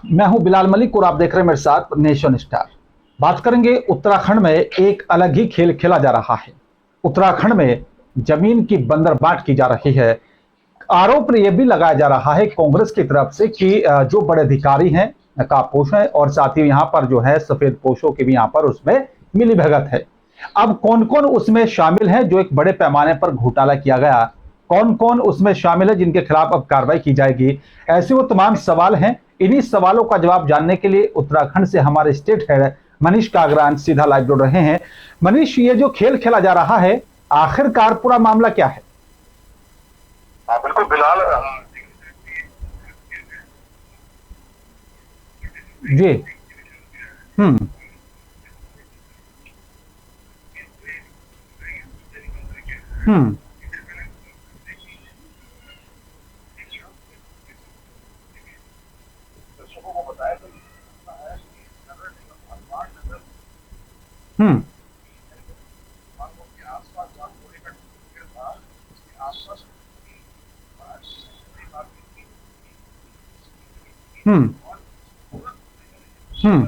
मैं हूं बिलाल मलिक और आप देख रहे हैं मेरे साथ नेशन स्टार। बात करेंगे उत्तराखंड में एक अलग ही खेल खेला जा रहा है। उत्तराखंड में जमीन की बंदरबाट की जा रही है। आरोप यह भी लगाया जा रहा है कांग्रेस की तरफ से कि जो बड़े अधिकारी हैं कापोष है और साथ ही यहाँ पर जो है सफेद पोशों की भी यहाँ पर उसमें मिली भगत है। अब कौन कौन उसमें शामिल है जो एक बड़े पैमाने पर घोटाला किया गया, कौन कौन उसमें शामिल है जिनके खिलाफ अब कार्रवाई की जाएगी, ऐसे वो तमाम सवाल हैं। इन्हीं सवालों का जवाब जानने के लिए उत्तराखंड से हमारे स्टेट हेड मनीष कागरान सीधा लाइव जुड़ रहे हैं। मनीष, ये जो खेल खेला जा रहा है, आखिरकार पूरा मामला क्या है? हाँ बिल्कुल बिलाल। जी। हम्म। हम्म। हम्म। हम्म। हम्म।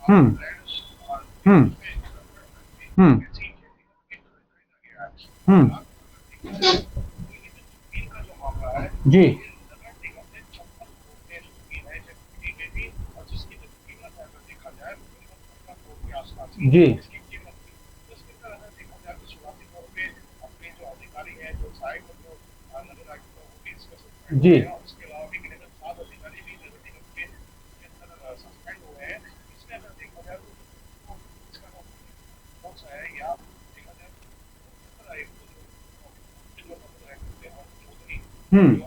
हम्म। हम्म। हम्म। हम्म। जी। जी। जी। हम्म।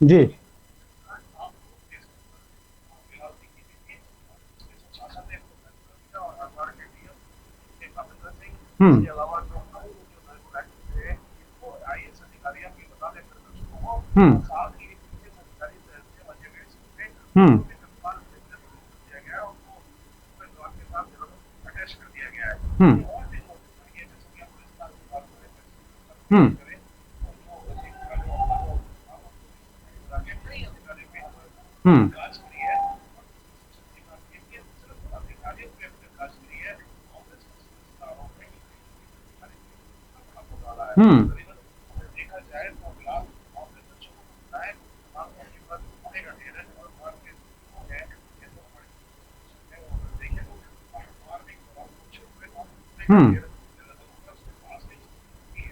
जी। हम्म। हम्म। हम्म। हम्म। हम्म। हम्म। हम्म।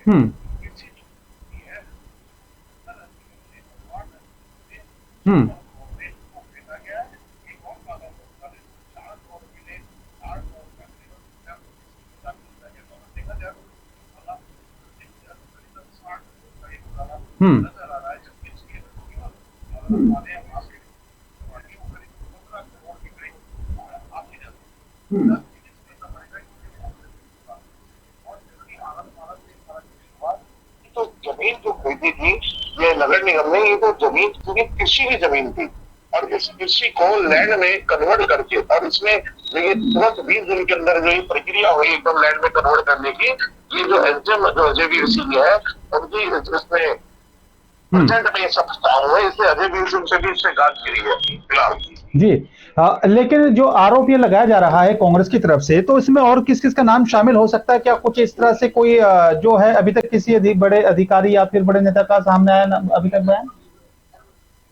हम्म। हम्म। हम्म। हम्म। तो जमीन जो खरीदी थी ये नगर निगम ने, ये तो जमीन पूरी कृषि की जमीन थी और इस कृषि को लैंड में कन्वर्ट करके और इसमें जो ये तुरंत 20 दिन के अंदर जो ये प्रक्रिया हुई एकदम लैंड में कन्वर्ट करने की, ये जो एसडीएम जो अजय वीर सिंह है उनकी इसमें प्रचंड में सब काम हुआ, इसलिए अजय वीर सिंह से भी इससे गाज गिरी है फिलहाल। जी। लेकिन जो आरोप ये लगाया जा रहा है कांग्रेस की तरफ से, तो इसमें और किस किस का नाम शामिल हो सकता है? क्या कुछ इस तरह से कोई जो है अभी तक किसी बड़े अधिकारी या फिर बड़े नेता का सामने आया ना अभी तक बयान?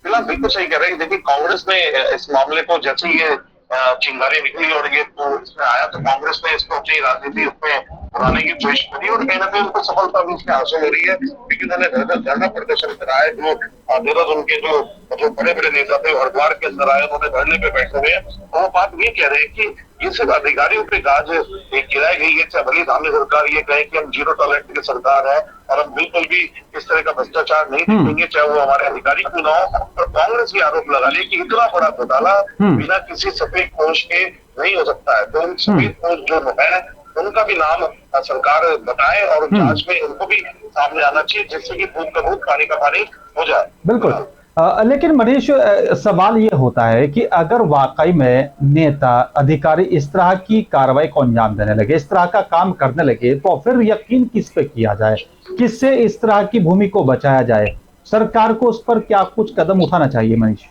फिलहाल बिल्कुल सही कह रहे हैं। देखिए कांग्रेस ने इस मामले को जैसे ये चिंगारी निकली और ये तो इसमें आया, तो कांग्रेस ने इसको अपनी राजनीति उसमें उड़ाने की कोशिश करी और कहीं ना कहीं उनको सफलता भी इसमें हासिल हो रही है, क्योंकि उन्होंने धरना प्रदर्शन कराया। जो देहरादून के जो बड़े बड़े नेता थे हरिद्वार के अंदर आए, उन्होंने धरने पे बैठे हुए हैं। वो बात ये कह रहे हैं कि ये सिर्फ अधिकारियों पे गाज गिराई गई है, चाहे भली धामी सरकार ये कहे कि हम जीरो टॉलरेंस की सरकार है और हम बिल्कुल भी इस तरह का भ्रष्टाचार नहीं देखेंगे, चाहे वो हमारे अधिकारी क्यों ना हो। और कांग्रेस ये आरोप लगा लिया कि इतना बड़ा घोटाला बिना किसी सफेद पोश के नहीं हो सकता है, तो सफेद पोश जो है उनका भी नाम सरकार बताए और जांच में उनको भी सामने आना चाहिए, जिससे कि भूत का भूत पानी का पानी हो जाए। बिल्कुल। लेकिन मनीष, सवाल ये होता है कि अगर वाकई में नेता अधिकारी इस तरह की कार्रवाई को अंजाम देने लगे, इस तरह का काम करने लगे, तो फिर यकीन किस पे किया जाए, किससे इस तरह की भूमि को बचाया जाए? सरकार को उस पर क्या कुछ कदम उठाना चाहिए मनीष?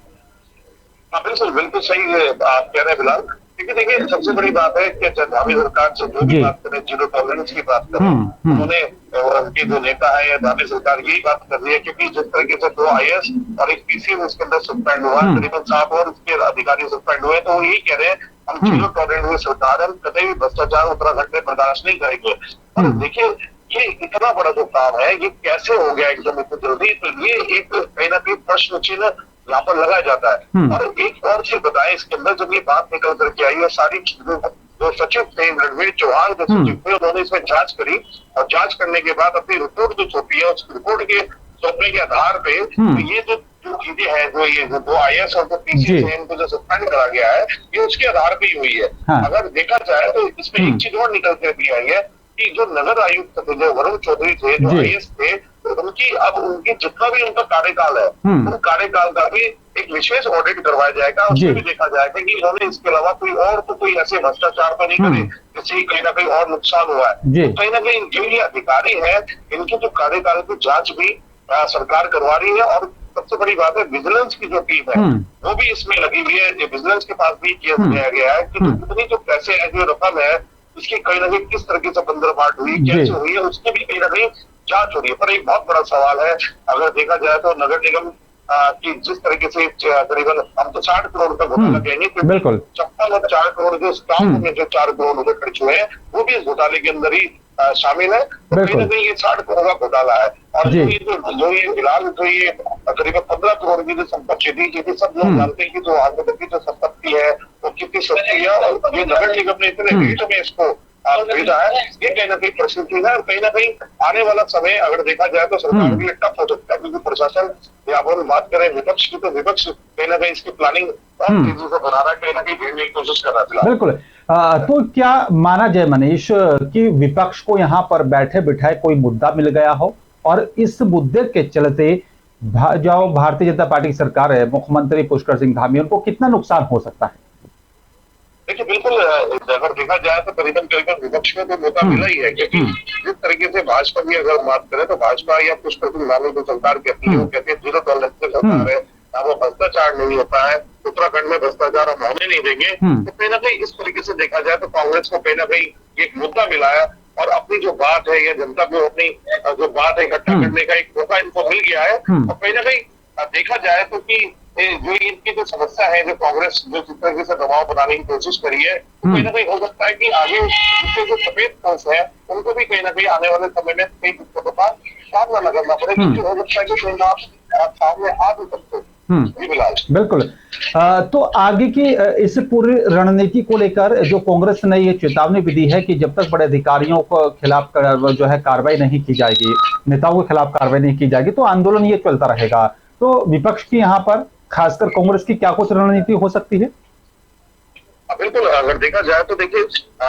बिल्कुल बिल्कुल सही आप कह रहे हैं बिलाल, क्योंकि देखिए सबसे बड़ी बात है कि धामी सरकार से जो भी बात करें, जीरो टॉलरेंस की बात करें, उन्होंने उनके जो नेता है या धामी सरकार यही बात कर रही है, क्योंकि जिस तरीके से 2 IAS और एक PC उसके अंदर सस्पेंड हुआ, करीबन 7 और उसके अधिकारी सस्पेंड हुए, तो वो यही कह रहे हैं हम जीरो टॉलरेंस में सरकार है, कभी भी भ्रष्टाचार उत्तराखंड में बर्दाश्त नहीं करेंगे। और देखिए ये इतना बड़ा जो काम है ये कैसे हो गया एकदम इतनी जल्दी, तो ये एक कहीं ना कहीं प्रश्न चिन्ह यहाँ पर लगाया जाता है। और एक और चीज बताएं, इसके अंदर जब ये बात निकल करके आई है, सारी जो सचिव थे रणवीर चौहान जो सचिव थे, उन्होंने इसमें जांच करी और जांच करने के बाद अपनी रिपोर्ट जो सौंपी है, उस रिपोर्ट के सौंपने के आधार पे तो ये जो चीजें हैं, जो ये 2 IAS और 2 PC से इनको जो सस्पेंड करा गया है, ये उसके आधार पे ही हुई है। अगर देखा जाए तो इसमें एक चीज और निकल कर आई है कि जो नगर आयुक्त थे, जो वरुण चौधरी थे, जो IAS थे, उनकी अब उनकी जितना भी उनका कार्यकाल है, उन कार्यकाल का भी एक विशेष ऑडिट करवाया जाएगा। उसमें भी देखा जाएगा कि इन्होंने इसके अलावा कोई ऐसे भ्रष्टाचार तो नहीं करे जिससे कहीं ना कहीं और नुकसान हुआ है। तो कहीं ना कहीं जो ये अधिकारी है, इनके जो कार्यकाल की जांच भी सरकार करवा रही है। और सबसे बड़ी बात है, विजिलेंस की जो टीम है वो भी इसमें लगी हुई है। विजिलेंस के पास भी किया गया है कि कितनी जो पैसे है, जो रकम है, इसकी कहीं ना कहीं किस तरीके से बंदरबाट हुई, कैसे हुई है, उसकी भी कहीं ना कहीं जांच हो रही है। पर एक बहुत बड़ा सवाल है, अगर देखा जाए तो नगर निगम की जिस तरीके से करीबन हम तो 60 करोड़ का घोटाला कहेंगे, क्योंकि 56 और 4 करोड़ जो स्टाफ में जो 4 करोड़ रुपए खर्च हुए हैं वो भी इस घोटाले के अंदर ही शामिल है। तो कहीं ना कहीं ये 60 करोड़ का घोटाला है। और जो ये फिलहाल जो ये करीबन 15 करोड़ की जो संपत्ति थी, क्योंकि सब लोग जानते हैं कि जो आगे की जो संपत्ति है वो कितनी सस्ती है, और ये नगर निगम ने इतने रेट में इसको भेजा है, ये कहीं ना कहीं प्रसिद्धि है। और कहीं ना कहीं आने वाला समय अगर देखा जाए तो सरकार के लिए टफ हो सकता है, क्योंकि प्रशासन या अपन बात करें विपक्ष की, तो विपक्ष कहीं ना कहीं इसकी प्लानिंग बहुत तेजी से बना रहा है, कहीं ना कहीं घेरने की कोशिश कर रहा है। बिल्कुल। तो क्या माना जाए मनीष कि विपक्ष को यहाँ पर बैठे बिठाए कोई मुद्दा मिल गया हो और इस मुद्दे के चलते जो भारतीय जनता पार्टी की सरकार है, मुख्यमंत्री पुष्कर सिंह धामी, उनको कितना नुकसान हो सकता है? देखिए बिल्कुल, अगर देखा जाए तो करीबन विपक्ष को तो मौका मिला ही है, क्योंकि जिस तरीके से भाजपा की अगर बात करें तो भाजपा या पुष्कर सिंह धामी को सरकार कहती है, वो कहते हैं जीरो टॉलरेंस से सरकार है, वो भ्रष्टाचार नहीं होता है, उत्तराखंड में भ्रष्टाचार हम होने नहीं देंगे। तो कहीं ना कहीं इस तरीके से देखा जाए तो कांग्रेस को कहीं ना कहीं एक मुद्दा मिला है और अपनी जो बात है या जनता को अपनी जो बात है इकट्ठा करने का एक मौका इनको मिल गया है। और कहीं ना कहीं देखा जाए तो कि जो इनकी जो समस्या है, जो कांग्रेस जो जिस तरीके से दबाव बनाने की कोशिश करी है, तो कहीं ना कहीं हो सकता है कि आगे उसके जो सफेद पक्ष है उनको भी कहीं ना कहीं आने वाले समय में कई दिक्कतों का सामना करना पड़े, क्योंकि हो सकता है कि सामने आ भी सकते। बिल्कुल। तो आगे की इस पूरी रणनीति को लेकर जो कांग्रेस ने ये चेतावनी भी दी है कि जब तक बड़े अधिकारियों को खिलाफ जो है कार्रवाई नहीं की जाएगी, नेताओं के खिलाफ कार्रवाई नहीं की जाएगी, तो आंदोलन ये चलता रहेगा। तो विपक्ष की यहाँ पर खासकर कांग्रेस की क्या कुछ रणनीति हो सकती है? बिल्कुल, अगर देखा जाए तो देखिए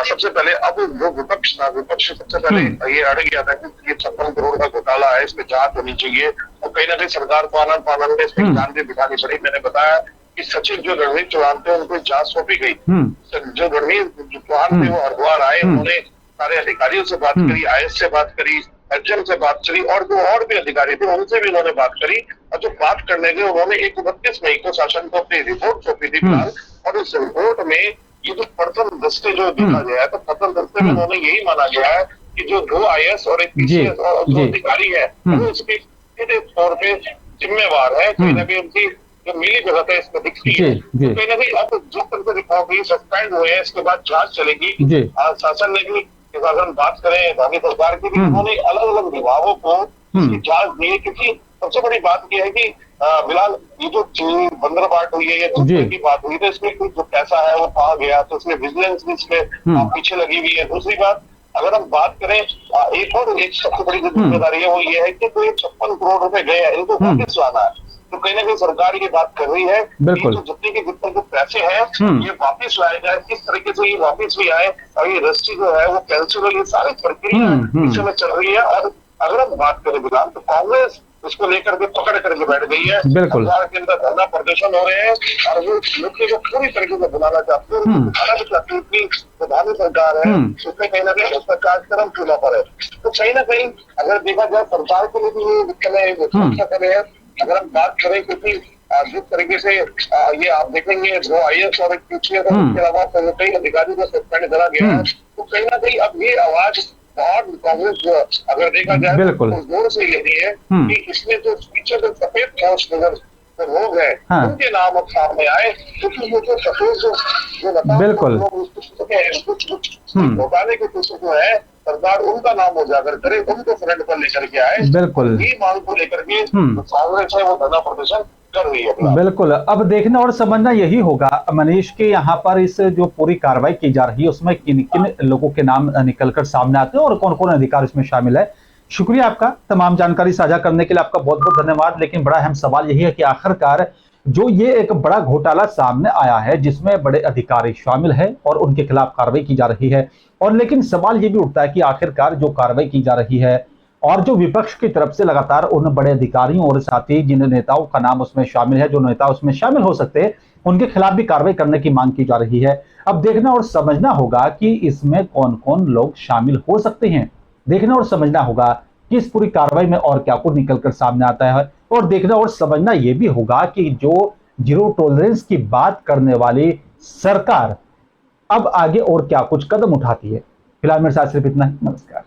सबसे पहले अब जो विपक्ष था, विपक्ष सबसे पहले ये अड़ गया था कि ये 56 करोड़ का घोटाला है, इस पे जांच होनी चाहिए। और कहीं ना कहीं सरकार को आनंद पानंद में इसमें जान भी बिठानी पड़ी। मैंने बताया कि सचिव जो रणवीर चौहान थे उनको जांच सौंपी गई। जो रणवीर चौहान थे वो हरिद्वार आए, उन्होंने सारे अधिकारियों से बात करी, IAS से बात करी, SGM से बात करी, और जो और भी अधिकारी थे उनसे भी उन्होंने बात करी। और जो बात करने गए उन्होंने 29 मई को शासन को अपनी रिपोर्ट सौंपी थी फिलहाल। और इस रिपोर्ट में ये जो प्रथम दस्ते जो देखा गया है, तो प्रथम दस्ते में उन्होंने यही माना गया है कि जो 2 IAS और एक PCS और जो अधिकारी है वो इसके तौर पे जिम्मेवार है, कहीं ना कहीं उनकी जो मिली भगत है इसमें दिखती जी, है। जी। तो कहीं ना कहीं अब जो तरह से रिपोर्ट सस्पेंड हुए हैं, इसके बाद जांच चलेगी। जी। शासन ने भी, अगर हम बात करें भारतीय सरकार की, भी उन्होंने अलग अलग विभागों को इसकी जांच दी है, क्योंकि सबसे बड़ी बात यह है कि फिलहाल ये जो चीनी बंदर बाट हुई है या दूसरे की बात हुई, तो इसमें कुछ जो पैसा है वो कहा गया, तो इसमें विजिलेंस भी इसमें पीछे लगी हुई है। दूसरी बात, अगर हम बात करें एक सबसे बड़ी जो जिम्मेदारी है वो ये है कि तो ये 56 करोड़ रुपए गए हैं, इनको वापस लाना है। तो कहीं ना कहीं सरकार ये बात कर रही है कि तो जितने जो पैसे हैं ये वापस लाए जाए, किस तरीके से ये वापस भी आए, और ये रजिस्ट्री जो है वो कैंसिल हो, ये सारी प्रक्रिया इस समय चल रही है। और अगर हम बात करें बिलाल, तो कांग्रेस इसको लेकर के पकड़ करके बैठ गई है। सरकार के अंदर धरना प्रदर्शन हो रहे हैं और वो मुद्दे को पूरी तरीके से बुलाना चाहते हैं, दिखाना भी चाहते हैं कि प्रधान सरकार है उसमें कहीं ना कहीं उसका कार्यक्रम चुना पड़े। तो कहीं ना कहीं अगर देखा जाए सरकार के लिए भी ये समस्या कर रहे हैं। अगर हम बात करें, क्योंकि जिस तरीके से ये आप देखेंगे 2 IAS और एक PCS, उसके अलावा कई अधिकारी को सस्पेंड करा गया है, तो कहीं ना कहीं अब ये आवाज और कांग्रेस अगर देखा जाए तो जोर से ले रही है कि इसमें जो पीछे जो सफेद फौज नजर जो लोग हैं उनके नाम अब सामने आए, क्योंकि ये जो सफेद जो बिल्कुल घोटाले के पीछे जो है सरकार उनका नाम उजागर करे, उनको फ्रंट पर लेकर के आए। बिल्कुल ये मांग को लेकर के कांग्रेस है वो धरना प्रदर्शन कर रही है। बिल्कुल, अब देखना और समझना यही होगा मनीष के यहाँ पर इस जो पूरी कार्रवाई की जा रही है उसमें किन किन लोगों के नाम निकलकर सामने आते हैं और कौन कौन अधिकार इसमें शामिल है। शुक्रिया आपका तमाम जानकारी साझा करने के लिए, आपका बहुत बहुत धन्यवाद। लेकिन बड़ा अहम सवाल यही है कि आखिरकार जो ये एक बड़ा घोटाला सामने आया है जिसमें बड़े अधिकारी शामिल है और उनके खिलाफ कार्रवाई की जा रही है, और लेकिन सवाल ये भी उठता है कि आखिरकार जो कार्रवाई की जा रही है और जो विपक्ष की तरफ से लगातार उन बड़े अधिकारियों और साथ ही जिन नेताओं का नाम उसमें शामिल है, जो नेता उसमें शामिल हो सकते हैं, उनके खिलाफ भी कार्रवाई करने की मांग की जा रही है। अब देखना और समझना होगा कि इसमें कौन कौन लोग शामिल हो सकते हैं। देखना और समझना होगा कि इस पूरी कार्रवाई में और क्या कुछ निकलकर सामने आता है, और देखना और समझना यह भी होगा कि जो जीरो टॉलरेंस की बात करने वाली सरकार अब आगे और क्या कुछ कदम उठाती है। फिलहाल मेरे साथ सिर्फ इतना ही। नमस्कार।